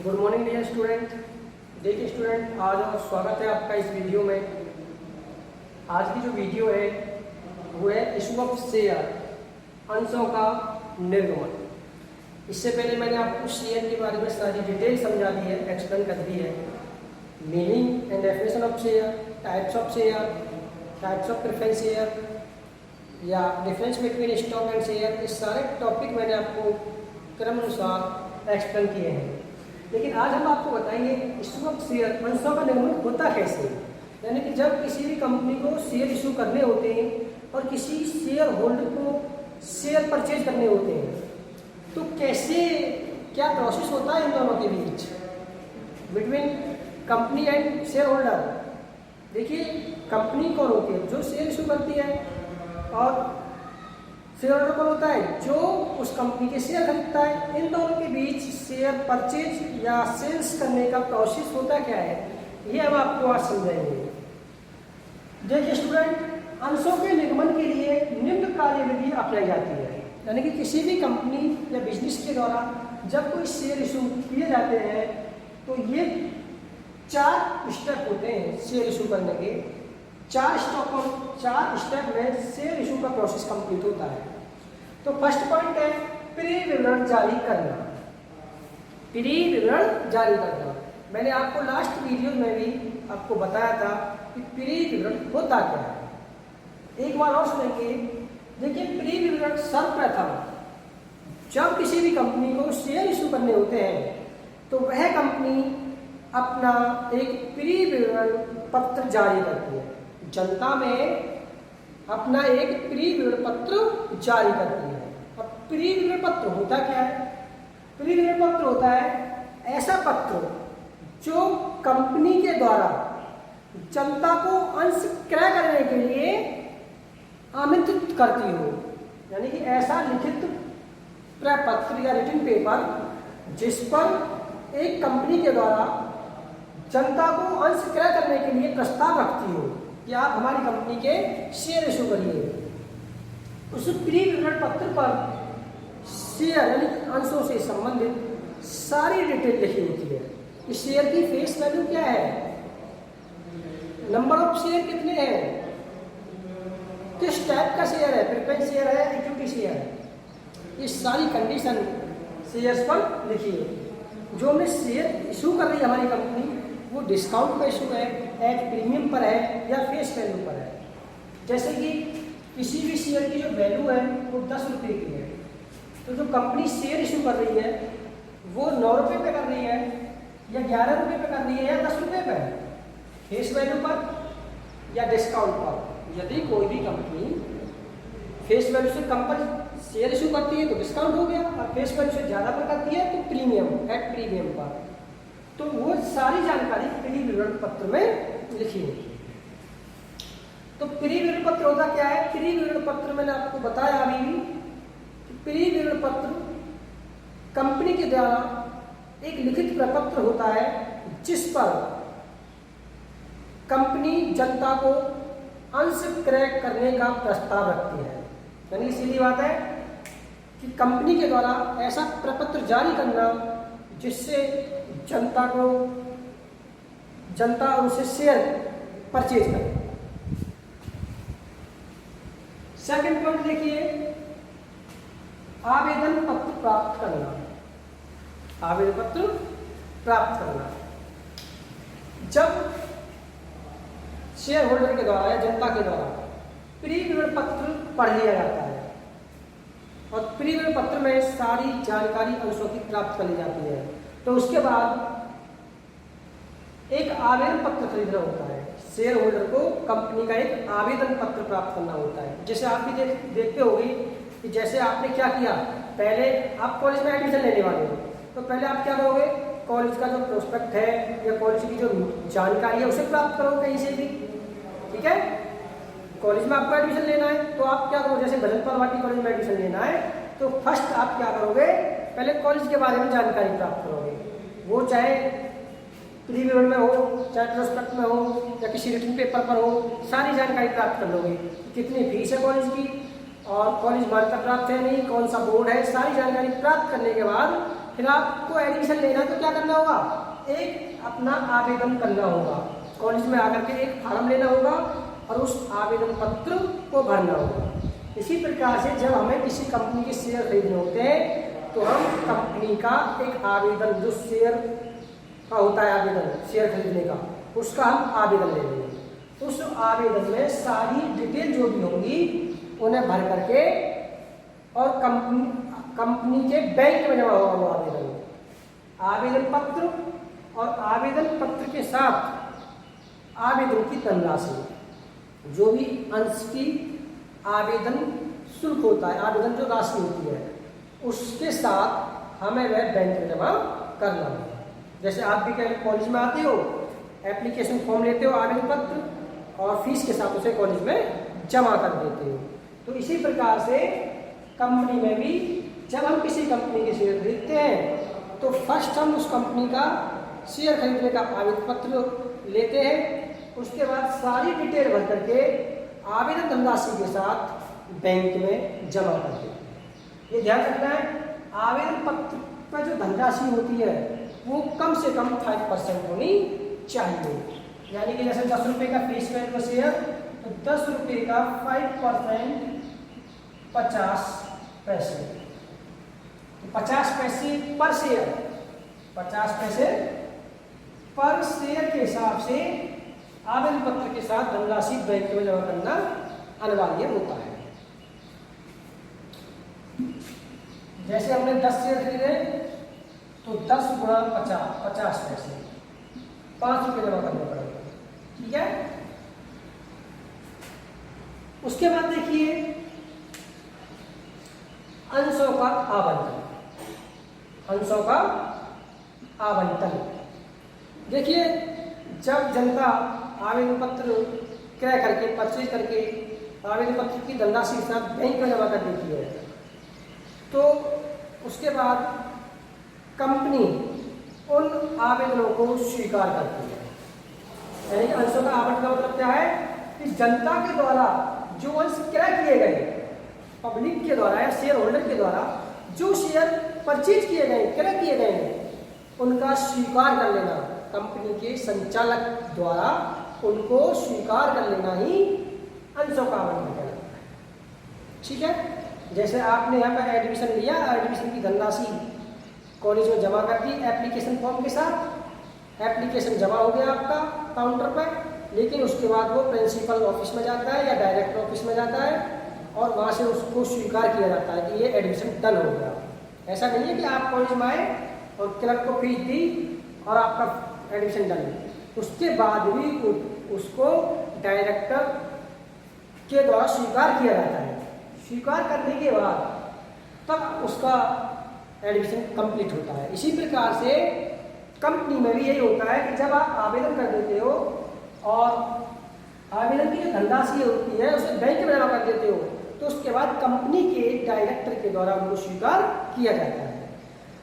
Good morning dear student. देखिए student, आज स्वागत है आपका इस वीडियो में। आज की जो वीडियो है वो है इशू ऑफ शेयर, अंशों का निर्गमन। इससे पहले मैंने आपको शेयर के बारे में सारी डिटेल समझा दी है, एक्सप्लेन कर दी है। Meaning and definition of share, types of share, types of preference share या difference between stock and share, इस सारे टॉपिक मैंने आपको क्रम अनुसार एक्सप्लेन किए हैं। लेकिन आज हम आपको बताएंगे इशू ऑफ शेयर, अंशों का निर्गमन होता कैसे। यानी कि जब किसी भी कंपनी को शेयर इशू करने होते हैं और किसी शेयर होल्डर को शेयर परचेज करने होते हैं, तो कैसे क्या प्रोसेस होता है इन दोनों के बीच, between company and share holder. देखिए, कंपनी कौन होती है? जो शेयर इशू करती है, और शेयर होल्डर कौन होता है? जो उस कंपनी के शेयर खरीदता है। इन दोनों के बीच शेयर परचेज या सेल्स करने का प्रोसेस होता क्या है, ये हम आपको आज समझाएंगे। देखिए स्टूडेंट, अंशों के निर्गमन के लिए निम्न कार्यविधि अपनाई जाती है। यानी कि किसी भी कंपनी या बिजनेस के द्वारा जब कोई शेयर इशू किए जाते हैं तो ये 4 स्टेप होते हैं शेयर इशू करने के। 4 स्टेप में शेयर इशू का प्रोसेस कंप्लीट होता है। तो फर्स्ट पॉइंट है प्री विवरण जारी करना। प्री विवरण जारी करना, मैंने आपको लास्ट वीडियो में भी आपको बताया था कि प्री विवरण होता क्या है। एक बार और सुनेंगे। देखिए, प्री विवरण सर्वप्रथम जब किसी भी कंपनी को शेयर इशू करने होते हैं तो वह कंपनी अपना एक प्री विवरण पत्र जारी करती है, जनता में अपना एक प्री विवरण पत्र जारी करती है। अब प्री विवरण पत्र होता क्या है? प्री विवरण पत्र होता है ऐसा पत्र जो कंपनी के द्वारा जनता को अंश क्रय करने के लिए आमंत्रित करती हो। यानी कि ऐसा लिखित प्रपत्र या रिटन पेपर जिस पर एक कंपनी के द्वारा जनता को अंश क्रय करने के लिए प्रस्ताव रखती हो कि आप हमारी कंपनी के शेयर इशू करिए। उस प्री विवरण पत्र पर शेयर यानी अंशों से संबंधित सारी डिटेल लिखी होती है कि शेयर की फेस वैल्यू क्या है, नंबर ऑफ शेयर कितने हैं, किस टाइप का शेयर है, प्रेफरेंस शेयर है, इक्विटी शेयर है, ये सारी कंडीशन शेयर्स पर लिखी है। जो हमें शेयर इशू कर रही है हमारी कंपनी, वो डिस्काउंट का इशू है, एट प्रीमियम पर है या फेस वैल्यू पर है। जैसे कि किसी भी शेयर की जो वैल्यू है वो 10 रुपये की है, तो जो कंपनी शेयर इशू कर रही है वो 9 रुपये पे कर रही है या 11 रुपये पे कर रही है या 10 रुपये पे, फेस वैल्यू पर या डिस्काउंट पर। यदि कोई भी कंपनी फेस वैल्यू से कम पर शेयर इशू करती है तो डिस्काउंट हो गया, और फेस वैल्यू से ज़्यादा पर करती है तो प्रीमियम, एट प्रीमियम पर। तो वो सारी जानकारी प्री विवरण पत्र में लिखी होती है। तो प्री विवरण पत्र होता क्या है? प्री विवरण पत्र मैंने आपको बताया अभी भी कि प्री विवरण पत्र कंपनी के द्वारा एक लिखित प्रपत्र होता है जिस पर कंपनी जनता को अंश क्रय करने का प्रस्ताव रखती है। यानी सीधी बात है कि कंपनी के द्वारा ऐसा प्रपत्र जारी करना जिससे जनता उनसे शेयर परचेज करे। सेकंड पॉइंट देखिए, आवेदन पत्र प्राप्त करना। आवेदन पत्र प्राप्त करना, जब शेयर होल्डर के द्वारा या जनता के द्वारा प्री विवरण पत्र पढ़ लिया जाता है और प्री विवरण पत्र में सारी जानकारी अंशों की प्राप्त कर ली जाती है, तो उसके बाद एक आवेदन पत्र खरीदना होता है। शेयर होल्डर को कंपनी का एक आवेदन पत्र प्राप्त करना होता है। जैसे आप भी देखते होंगे कि जैसे आपने क्या किया, पहले आप कॉलेज में एडमिशन लेने वाले हो तो पहले आप क्या करोगे, कॉलेज का जो प्रोस्पेक्ट है या कॉलेज की जो जानकारी है उसे प्राप्त करोगे कहीं से भी, ठीक है। कॉलेज में आपको एडमिशन लेना है तो आप क्या करोगे, जैसे भजनपाल वाटी कॉलेज में एडमिशन लेना है तो फर्स्ट आप क्या करोगे, पहले कॉलेज के बारे में जानकारी प्राप्त करोगे। वो चाहे प्री विवरण में हो, चाहे प्रोस्पेक्ट में हो या किसी रिटन पेपर पर हो, सारी जानकारी प्राप्त कर लोगे। कितनी फीस है कॉलेज की और कॉलेज मान्यता प्राप्त है नहीं, कौन सा बोर्ड है, सारी जानकारी प्राप्त करने के बाद फिर आपको एडमिशन लेना तो क्या करना होगा, एक अपना आवेदन करना होगा। कॉलेज में आकर के एक फार्म लेना होगा और उस आवेदन पत्र को भरना होगा। इसी प्रकार से जब हमें किसी कंपनी के शेयर खरीदने होते हैं तो हम कंपनी का एक आवेदन, जो शेयर का होता है आवेदन शेयर खरीदने का, उसका हम आवेदन ले लेंगे। उस आवेदन में सारी डिटेल जो भी होंगी उन्हें भर करके और कंपनी के बैंक में जमा होगा वो आवेदन पत्र, और आवेदन पत्र के साथ आवेदन की धनराशि, जो भी अंश की आवेदन शुल्क होता है, आवेदन जो राशि होती है, उसके साथ हमें वह बैंक में जमा करना होगा। जैसे आप भी कॉलेज में आते हो, एप्लीकेशन फॉर्म लेते हो, आवेदन पत्र, और फीस के साथ उसे कॉलेज में जमा कर देते हो। तो इसी प्रकार से कंपनी में भी जब हम किसी कंपनी के शेयर खरीदते हैं तो फर्स्ट हम उस कंपनी का शेयर खरीदने का आवेदन पत्र लेते हैं, उसके बाद सारी डिटेल भर करके आवेदन धनराशि के साथ बैंक में जमा कर देते हैं। ये ध्यान रखना है, आवेदन पत्र पर जो धनराशि होती है वो कम से कम 5% होनी चाहिए। यानी कि जैसे 10 रुपये का फीस में तो शेयर, तो 10 रुपये का 5% 50 पैसे, तो 50 पैसे पर शेयर, 50 पैसे पर शेयर के हिसाब से आवेदन पत्र के साथ धनराशि बैंक में जमा करना अनिवार्य होता है। जैसे हमने 10 शेयर खरीदे तो 10 गुणा 50 पैसे, 5 रुपये जमा करने पड़ेगा। ठीक है, उसके बाद देखिए अंशों का आवंटन। अंशों का आवंटन देखिए, जब जनता आवेदन पत्र क्रय करके, परचेज करके आवेदन पत्र की धनराशि के साथ बैंक में जमा कर देती है, तो उसके बाद कंपनी उन आवेदनों को स्वीकार करती है। यानी कि अंशों का आवंटन का मतलब क्या है कि जनता के द्वारा जो अंश क्रय किए गए, पब्लिक के द्वारा या शेयर होल्डर के द्वारा जो शेयर परचेज किए गए, क्रय किए गए हैं, उनका स्वीकार कर लेना, कंपनी के संचालक द्वारा उनको स्वीकार कर लेना ही अंशों का आवंटन कहलाता है। ठीक है, जैसे आपने यहाँ पर एडमिशन लिया, एडमिशन की धनराशि कॉलेज में जमा कर दी एप्लीकेशन फॉर्म के साथ, एप्लीकेशन जमा हो गया आपका काउंटर पर, लेकिन उसके बाद वो प्रिंसिपल ऑफिस में जाता है या डायरेक्टर ऑफिस में जाता है और वहाँ से उसको स्वीकार किया जाता है कि ये एडमिशन डन हो गया। ऐसा नहीं है कि आप कॉलेज में आए और क्लर्क को फीस दी और आपका एडमिशन डन, उसके बाद भी उसको डायरेक्टर के द्वारा स्वीकार किया जाता है। स्वीकार करने के बाद तब उसका एडमिशन कंप्लीट होता है। इसी प्रकार से कंपनी में भी यही होता है कि जब आप आवेदन कर देते हो और आवेदन की जो धनराशि होती है उसे बैंक में जमा कर देते हो, तो उसके बाद कंपनी के डायरेक्टर के द्वारा उनको स्वीकार किया जाता है।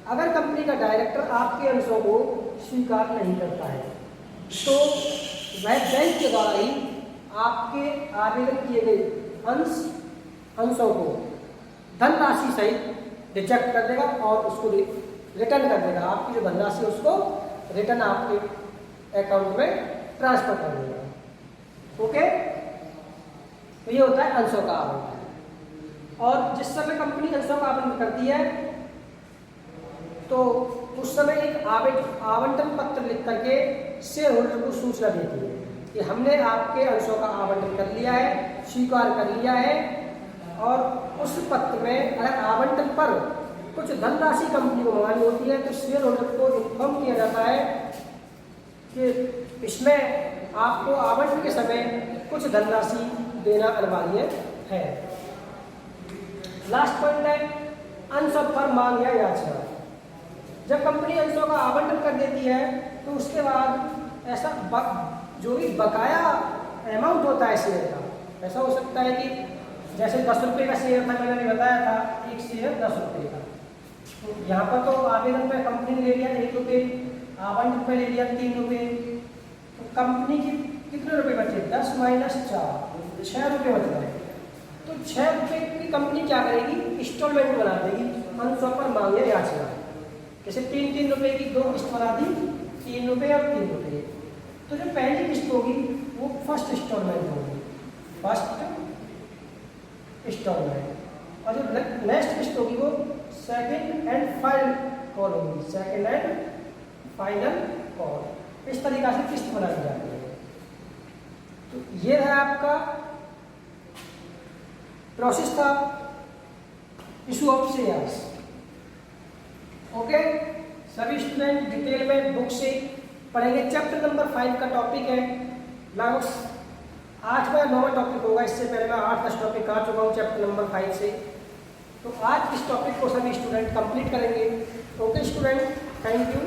अगर कंपनी का डायरेक्टर आपके अंशों को स्वीकार नहीं करता है तो वह बैंक के द्वारा ही आपके आवेदन किए गए अंशों को धनराशि सहित रिजेक्ट कर देगा और उसको रिटर्न कर देगा। आपकी जो धनराशि है उसको रिटर्न आपके अकाउंट में ट्रांसफर कर देगा। ओके, तो ये होता है अंशों का आवंटन। और जिस समय कंपनी अंशों का आवंटन करती है तो उस समय एक आवंटन पत्र लिख करके शेयर होल्डर को सूचना देती है कि हमने आपके अंशों का आवंटन कर लिया है, स्वीकार कर लिया है। और उस पत्र में अगर आवंटन पर कुछ धनराशि कंपनी को मंगानी होती है तो शेयर होल्डर को इन्फॉर्म किया जाता है कि इसमें आपको आवंटन के समय कुछ धनराशि देना अनिवार्य है। लास्ट पॉइंट है अंशों पर मांग या याचना। जब कंपनी अंशों का आवंटन कर देती है तो उसके बाद ऐसा जो भी बकाया अमाउंट होता है शेयर का, ऐसा हो सकता है कि जैसे 10 रुपये का शेयर था, मैंने बताया था एक शेयर 10 रुपये का, तो यहाँ पर तो आवेदन में कंपनी ने ले लिया 1 रुपये, आवंटन पे ले लिया 3 रुपये, तो कंपनी की कितने रुपये बचे? 10 - 4, 6 रुपये बच गए। तो 6 रुपये की कंपनी क्या करेगी, इंस्टॉलमेंट बना देगी अंशों पर मांगे याचना। जैसे 3-3 रुपए की 2 किस्त बना दी, 3 रुपए और 3 रुपए। तो जो पहली किस्त होगी वो फर्स्ट इंस्टॉलमेंट होगी, फर्स्ट इंस्टॉलमेंट। और जो नेक्स्ट किस्त होगी वो सेकंड एंड फाइनल कॉल होगी, सेकंड एंड फाइनल कॉल। इस तरीका से किस्त बनाई जाती है। तो ये है आपका प्रोसेस था इशू ऑफ शेयर्स। ओके, सभी स्टूडेंट डिटेल में बुक से पढ़ेंगे। चैप्टर नंबर 5 का टॉपिक है लागू 8वां 9वां टॉपिक होगा। इससे पहले मैं 8 टॉपिक आ चुका हूँ चैप्टर नंबर 5 से। तो आज इस टॉपिक को सभी स्टूडेंट कंप्लीट करेंगे। Okay student, thank you.